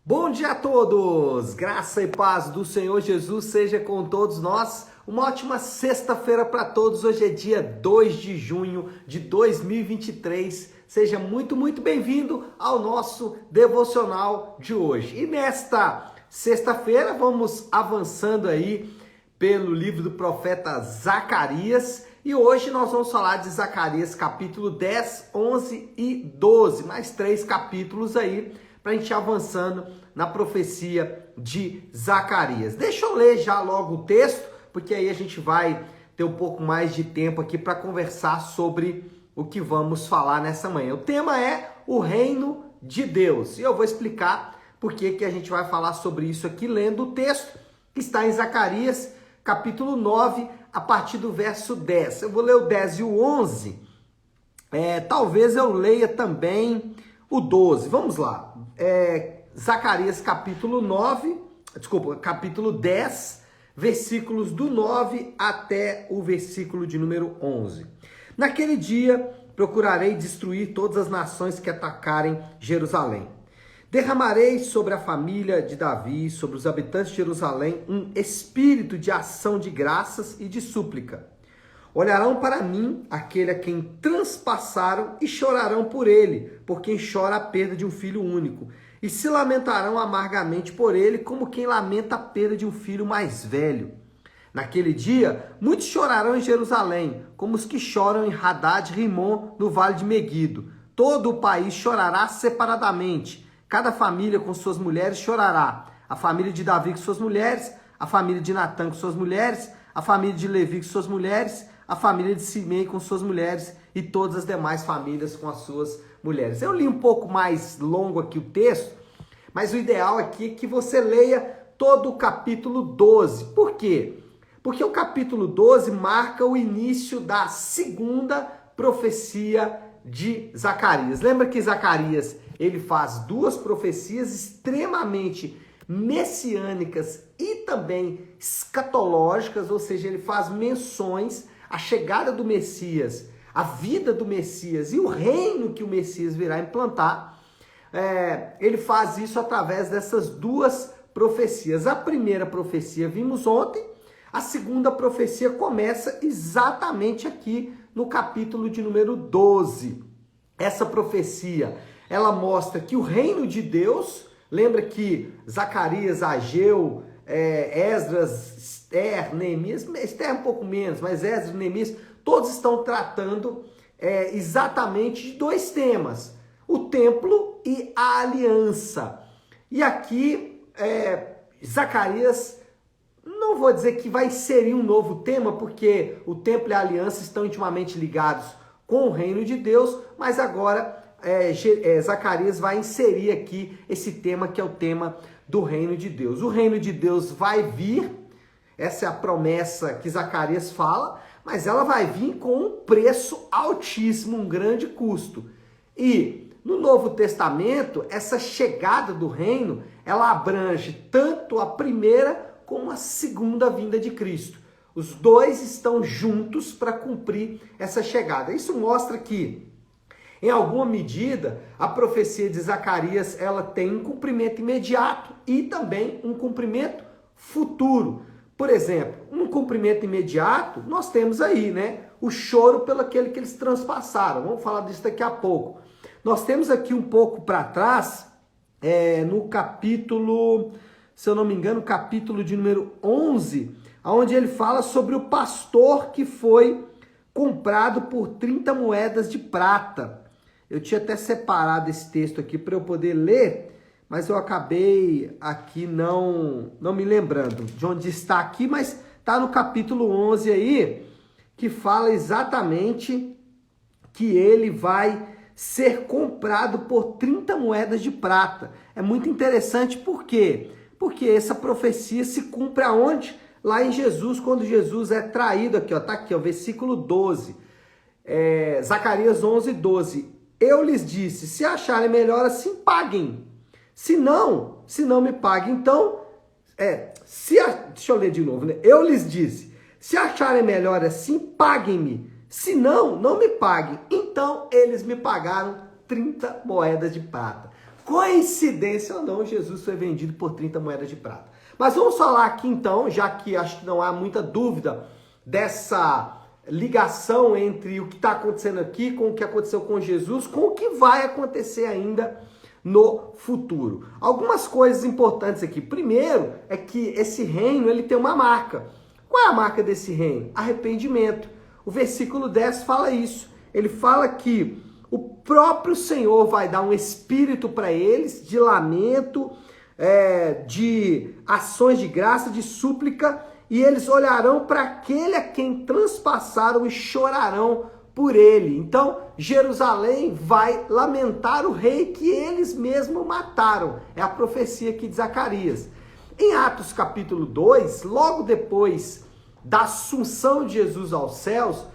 Bom dia a todos! Graça e paz do Senhor Jesus seja com todos nós. Uma ótima sexta-feira para todos. Hoje é dia 2 de junho de 2023. Seja muito bem-vindo ao nosso devocional de hoje. E nesta sexta-feira vamos avançando aí pelo livro do profeta Zacarias. E hoje nós vamos falar de Zacarias capítulo 10, 11 e 12. Mais 3 capítulos aí para a gente ir avançando na profecia de Zacarias. Deixa eu ler já logo o texto, porque aí a gente vai ter um pouco mais de tempo aqui para conversar sobre o que vamos falar nessa manhã. O tema é o reino de Deus. E eu vou explicar por que a gente vai falar sobre isso aqui lendo o texto que está em Zacarias, capítulo 9, a partir do verso 10. Eu vou ler o 10 e o 11. Talvez eu leia também o 12. Vamos lá. Zacarias capítulo 10, versículos do 9 até o versículo de número 11. Naquele dia procurarei destruir todas as nações que atacarem Jerusalém. Derramarei sobre a família de Davi, sobre os habitantes de Jerusalém, um espírito de ação de graças e de súplica. Olharão para mim aquele a quem transpassaram e chorarão por ele, por quem chora a perda de um filho único, e se lamentarão amargamente por ele, como quem lamenta a perda de um filho mais velho. Naquele dia, muitos chorarão em Jerusalém, como os que choram em Hadad-Rimon, no vale de Meguido. Todo o país chorará separadamente, cada família com suas mulheres chorará, a família de Davi com suas mulheres, a família de Natã com suas mulheres, a família de Levi com suas mulheres, a família de Simei com suas mulheres e todas as demais famílias com as suas mulheres. Eu li um pouco mais longo aqui o texto, mas o ideal aqui é que você leia todo o capítulo 12. Por quê? Porque o capítulo 12 marca o início da segunda profecia de Zacarias. Lembra que Zacarias, ele faz duas profecias extremamente messiânicas e também escatológicas, ou seja, ele faz menções à chegada do Messias, a vida do Messias e o reino que o Messias virá implantar. Ele faz isso através dessas duas profecias. A primeira profecia vimos ontem, a segunda profecia começa exatamente aqui no capítulo de número 12. Essa profecia, ela mostra que o reino de Deus, lembra que Zacarias, Ageu, Esdras, Esther, Neemias, Esther um pouco menos, mas Esdras e Neemias, todos estão tratando exatamente de dois temas, o templo e a aliança. E aqui, Zacarias, não vou dizer que vai inserir um novo tema, porque o templo e a aliança estão intimamente ligados com o reino de Deus, mas agora Zacarias vai inserir aqui esse tema que é o tema do reino de Deus. O reino de Deus vai vir, essa é a promessa que Zacarias fala, mas ela vai vir com um preço altíssimo, um grande custo. E no Novo Testamento, essa chegada do reino, ela abrange tanto a primeira como a segunda vinda de Cristo. Os dois estão juntos para cumprir essa chegada. Isso mostra que, em alguma medida, a profecia de Zacarias ela tem um cumprimento imediato e também um cumprimento futuro. Por exemplo, um cumprimento imediato, nós temos aí, o choro pelo aquele que eles transpassaram. Vamos falar disso daqui a pouco. Nós temos aqui um pouco para trás, no capítulo, se eu não me engano, capítulo de número 11, onde ele fala sobre o pastor que foi comprado por 30 moedas de prata. Eu tinha até separado esse texto aqui para eu poder ler, mas eu acabei aqui não me lembrando de onde está aqui, mas está no capítulo 11 aí, que fala exatamente que ele vai ser comprado por 30 moedas de prata. É muito interessante, por quê? Porque essa profecia se cumpre aonde? Lá em Jesus, quando Jesus é traído aqui, tá aqui, versículo 12. Zacarias 11, 12. Eu lhes disse, se acharem melhor assim, paguem. Se não me paguem. Então, deixa eu ler de novo, Eu lhes disse, se acharem melhor assim, paguem-me. Se não me paguem. Então, eles me pagaram 30 moedas de prata. coincidência ou não, Jesus foi vendido por 30 moedas de prata. Mas vamos falar aqui então, já que acho que não há muita dúvida dessa ligação entre o que está acontecendo aqui com o que aconteceu com Jesus, com o que vai acontecer ainda no futuro. Algumas coisas importantes aqui. Primeiro é que esse reino ele tem uma marca. Qual é a marca desse reino? Arrependimento. O versículo 10 fala isso. Ele fala que o próprio Senhor vai dar um espírito para eles de lamento, de ações de graça, de súplica, e eles olharão para aquele a quem transpassaram e chorarão por ele. Então, Jerusalém vai lamentar o rei que eles mesmos mataram. É a profecia aqui de Zacarias. Em Atos capítulo 2, logo depois da assunção de Jesus aos céus,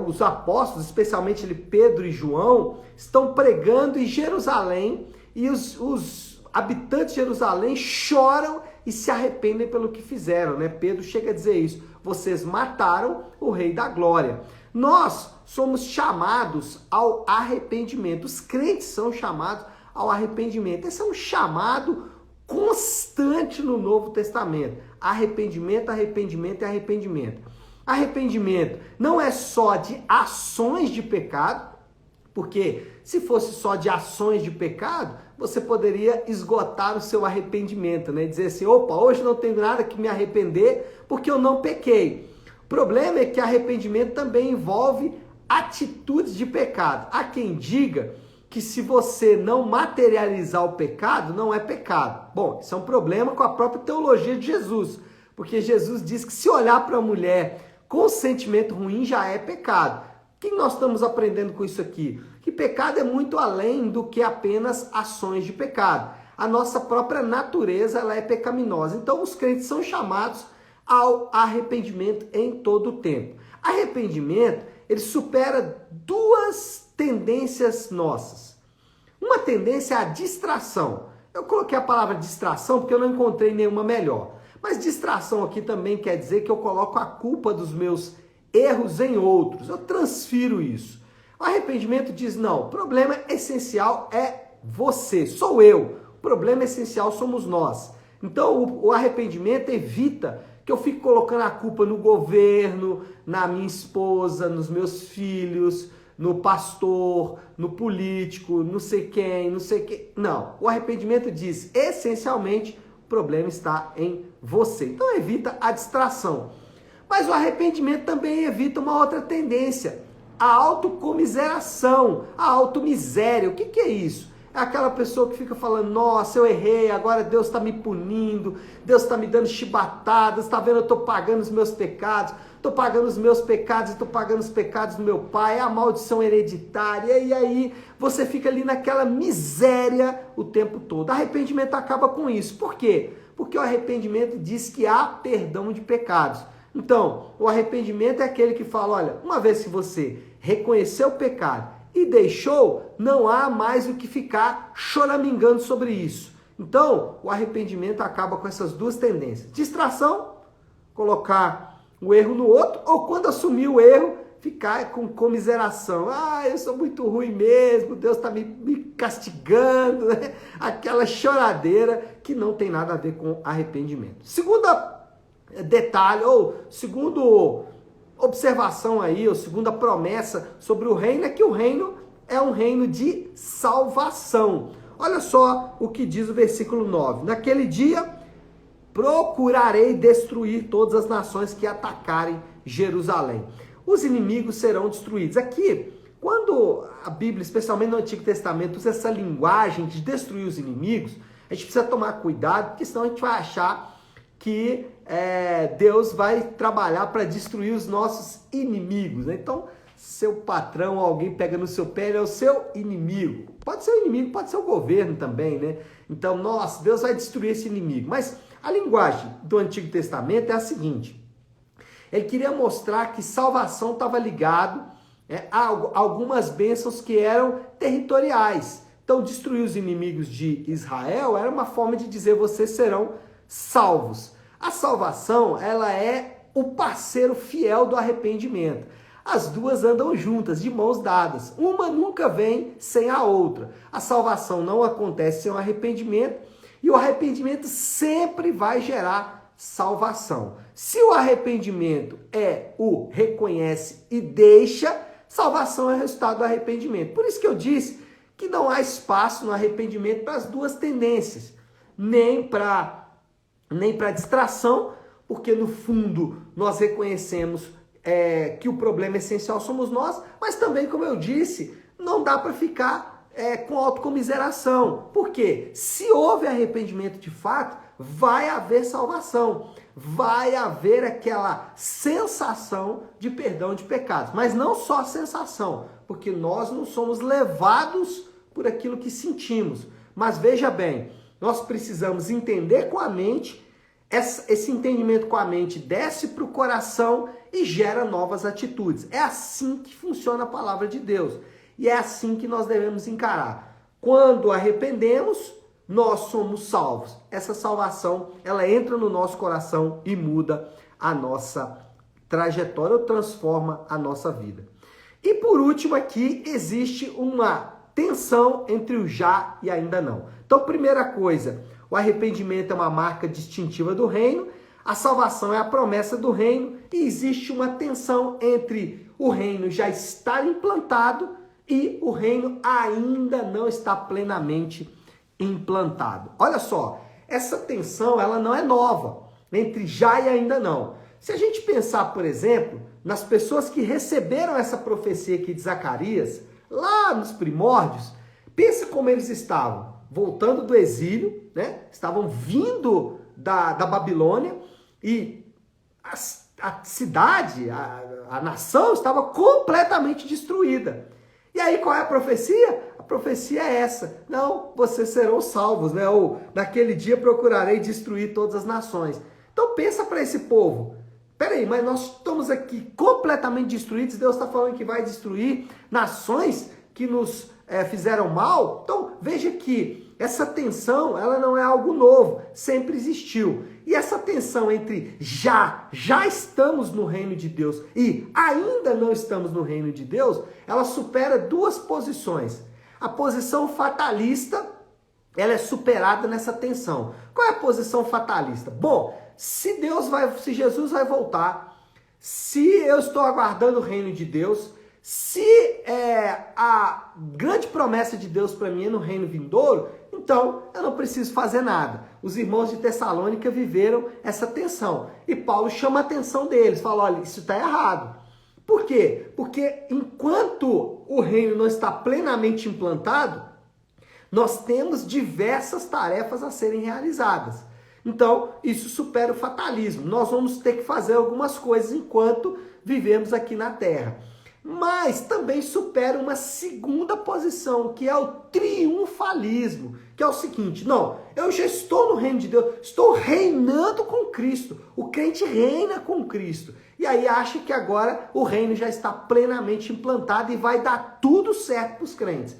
os apóstolos, especialmente Pedro e João, estão pregando em Jerusalém e os habitantes de Jerusalém choram e se arrependem pelo que fizeram, né? Pedro chega a dizer isso: vocês mataram o Rei da Glória. Nós somos chamados ao arrependimento, os crentes são chamados ao arrependimento. Esse é um chamado constante no Novo Testamento: arrependimento, arrependimento e arrependimento. Arrependimento não é só de ações de pecado, porque se fosse só de ações de pecado, você poderia esgotar o seu arrependimento, né? Dizer assim: opa, hoje não tenho nada que me arrepender porque eu não pequei. O problema é que arrependimento também envolve atitudes de pecado. Há quem diga que se você não materializar o pecado, não é pecado. Bom, isso é um problema com a própria teologia de Jesus, porque Jesus diz que se olhar para a mulher com sentimento ruim já é pecado. O que nós estamos aprendendo com isso aqui? Que pecado é muito além do que apenas ações de pecado. A nossa própria natureza ela é pecaminosa. Então os crentes são chamados ao arrependimento em todo o tempo. Arrependimento, ele supera duas tendências nossas. Uma tendência é a distração. Eu coloquei a palavra distração porque eu não encontrei nenhuma melhor. Mas distração aqui também quer dizer que eu coloco a culpa dos meus erros em outros. Eu transfiro isso. O arrependimento diz: não, o problema essencial é você, sou eu. O problema essencial somos nós. Então o arrependimento evita que eu fique colocando a culpa no governo, na minha esposa, nos meus filhos, no pastor, no político, não sei quem, não sei quem. Não, o arrependimento diz, essencialmente, o problema está em você. Então evita a distração. Mas o arrependimento também evita uma outra tendência, a autocomiseração, a automiséria. O que é isso? É aquela pessoa que fica falando: nossa, eu errei, agora Deus está me punindo, Deus está me dando chibatadas, está vendo, eu estou pagando os meus pecados, estou pagando os meus pecados, estou pagando os pecados do meu pai, é a maldição hereditária, e aí você fica ali naquela miséria o tempo todo. Arrependimento acaba com isso. Por quê? Porque o arrependimento diz que há perdão de pecados. Então, o arrependimento é aquele que fala: olha, uma vez que você reconheceu o pecado e deixou, não há mais o que ficar choramingando sobre isso. Então, o arrependimento acaba com essas duas tendências: distração, colocar o erro no outro, ou quando assumir o erro, ficar com comiseração. Ah, eu sou muito ruim mesmo, Deus está me castigando, né? Aquela choradeira que não tem nada a ver com arrependimento. Segunda detalhe, ou segundo observação aí, ou segunda promessa sobre o reino, é que o reino é um reino de salvação. Olha só o que diz o versículo 9. Naquele dia, procurarei destruir todas as nações que atacarem Jerusalém. Os inimigos serão destruídos. Aqui, quando a Bíblia, especialmente no Antigo Testamento, usa essa linguagem de destruir os inimigos, a gente precisa tomar cuidado, porque senão a gente vai achar que Deus vai trabalhar para destruir os nossos inimigos, né? Então, seu patrão, alguém pega no seu pé, ele é o seu inimigo. Pode ser o inimigo, pode ser o governo também, né? Então, nossa, Deus vai destruir esse inimigo. Mas a linguagem do Antigo Testamento é a seguinte: ele queria mostrar que salvação estava ligado a algumas bênçãos que eram territoriais. Então, destruir os inimigos de Israel era uma forma de dizer: vocês serão salvos. A salvação, ela é o parceiro fiel do arrependimento. As duas andam juntas, de mãos dadas. Uma nunca vem sem a outra. A salvação não acontece sem o arrependimento e o arrependimento sempre vai gerar salvação. Se o arrependimento é o reconhece e deixa, salvação é resultado do arrependimento. Por isso que eu disse que não há espaço no arrependimento para as duas tendências, nem para distração, porque no fundo nós reconhecemos que o problema essencial somos nós, mas também, como eu disse, não dá para ficar com autocomiseração. Por quê? Se houve arrependimento de fato, vai haver salvação, vai haver aquela sensação de perdão de pecados, mas não só a sensação, porque nós não somos levados por aquilo que sentimos. Mas veja bem, nós precisamos entender com a mente, esse entendimento com a mente desce para o coração e gera novas atitudes. É assim que funciona a palavra de Deus. E é assim que nós devemos encarar. Quando arrependemos, nós somos salvos. Essa salvação, ela entra no nosso coração e muda a nossa trajetória, ou transforma a nossa vida. E por último aqui, existe uma tensão entre o já e ainda não. Então, primeira coisa, o arrependimento é uma marca distintiva do reino, a salvação é a promessa do reino e existe uma tensão entre o reino já estar implantado e o reino ainda não está plenamente implantado. Olha só, essa tensão ela não é nova, entre já e ainda não. Se a gente pensar, por exemplo, nas pessoas que receberam essa profecia aqui de Zacarias, lá nos primórdios, pensa como eles estavam, voltando do exílio, né? Estavam vindo da Babilônia e a cidade, a nação estava completamente destruída. E aí qual é a profecia? A profecia é essa: não, vocês serão salvos, né? Ou naquele dia procurarei destruir todas as nações. Então pensa para esse povo. Peraí, mas nós estamos aqui completamente destruídos, Deus está falando que vai destruir nações que nos fizeram mal? Então veja que essa tensão, ela não é algo novo, sempre existiu. E essa tensão entre já estamos no reino de Deus e ainda não estamos no reino de Deus, ela supera duas posições. A posição fatalista, ela é superada nessa tensão. Qual é a posição fatalista? Bom, se Jesus vai voltar, se eu estou aguardando o reino de Deus, se a grande promessa de Deus para mim é no reino vindouro, então eu não preciso fazer nada. Os irmãos de Tessalônica viveram essa tensão. E Paulo chama a atenção deles, fala: olha, isso está errado. Por quê? Porque enquanto o reino não está plenamente implantado, nós temos diversas tarefas a serem realizadas. Então, isso supera o fatalismo. Nós vamos ter que fazer algumas coisas enquanto vivemos aqui na Terra. Mas também supera uma segunda posição, que é o triunfalismo, que é o seguinte: não, eu já estou no reino de Deus, estou reinando com Cristo, o crente reina com Cristo, e aí acha que agora o reino já está plenamente implantado e vai dar tudo certo para os crentes.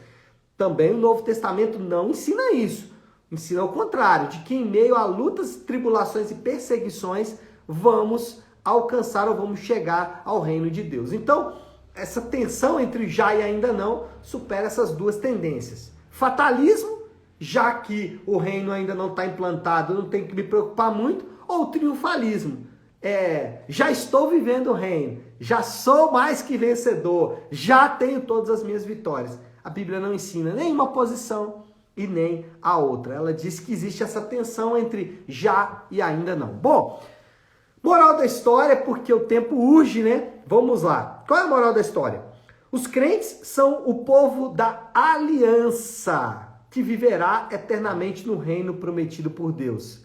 Também o Novo Testamento não ensina isso, ensina o contrário, de que em meio a lutas, tribulações e perseguições, vamos alcançar ou vamos chegar ao reino de Deus. Então, essa tensão entre já e ainda não supera essas duas tendências. Fatalismo, já que o reino ainda não está implantado, não tem que me preocupar muito, ou triunfalismo, já estou vivendo o reino, já sou mais que vencedor, já tenho todas as minhas vitórias. A Bíblia não ensina nem uma posição e nem a outra. Ela diz que existe essa tensão entre já e ainda não. Bom, moral da história, porque o tempo urge, né? Vamos lá. Qual é a moral da história? Os crentes são o povo da aliança, que viverá eternamente no reino prometido por Deus.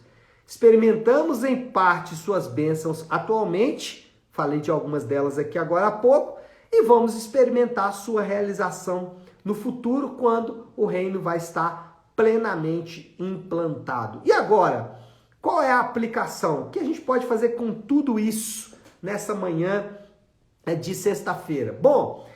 Experimentamos em parte suas bênçãos atualmente, falei de algumas delas aqui agora há pouco, e vamos experimentar sua realização no futuro, quando o reino vai estar plenamente implantado. E agora, qual é a aplicação? O que a gente pode fazer com tudo isso nessa manhã de sexta-feira? Bom,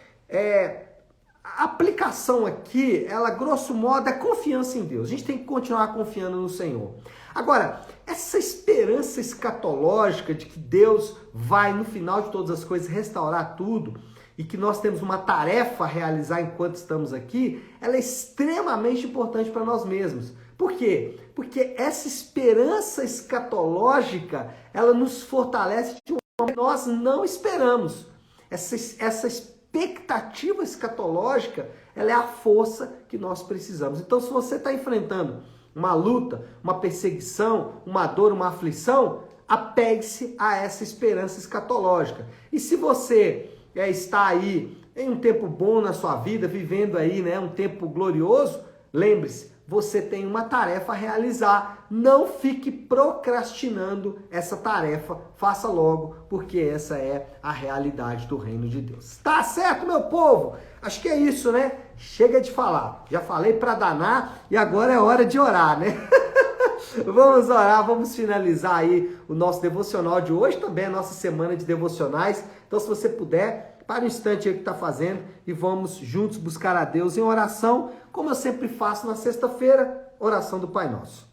A aplicação aqui, ela grosso modo é confiança em Deus. A gente tem que continuar confiando no Senhor. Agora, essa esperança escatológica de que Deus vai, no final de todas as coisas, restaurar tudo e que nós temos uma tarefa a realizar enquanto estamos aqui, ela é extremamente importante para nós mesmos. Por quê? Porque essa esperança escatológica, ela nos fortalece de um modo que nós não esperamos. Essa expectativa escatológica, ela é a força que nós precisamos. Então, se você está enfrentando uma luta, uma perseguição, uma dor, uma aflição, apegue-se a essa esperança escatológica. E se você está aí em um tempo bom na sua vida, vivendo aí, um tempo glorioso, lembre-se, você tem uma tarefa a realizar. Não fique procrastinando essa tarefa. Faça logo, porque essa é a realidade do reino de Deus. Tá certo, meu povo? Acho que é isso, né? Chega de falar. Já falei para danar e agora é hora de orar, né? Vamos orar, vamos finalizar aí o nosso devocional de hoje, também a nossa semana de devocionais. Então, se você puder, para o instante aí que está fazendo e vamos juntos buscar a Deus em oração, como eu sempre faço na sexta-feira, oração do Pai Nosso.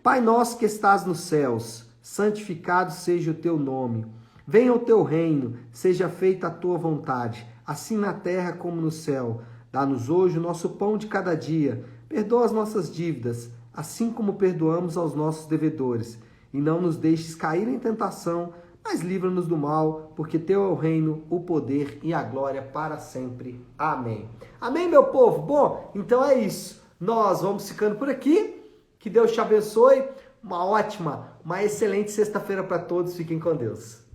Pai nosso que estás nos céus, santificado seja o teu nome. Venha o teu reino, seja feita a tua vontade, assim na terra como no céu. Dá-nos hoje o nosso pão de cada dia. Perdoa as nossas dívidas, assim como perdoamos aos nossos devedores. E não nos deixes cair em tentação, mas livra-nos do mal, porque teu é o reino, o poder e a glória para sempre. Amém. Amém, meu povo? Bom, então é isso. Nós vamos ficando por aqui. Que Deus te abençoe. Uma ótima, uma excelente sexta-feira para todos. Fiquem com Deus.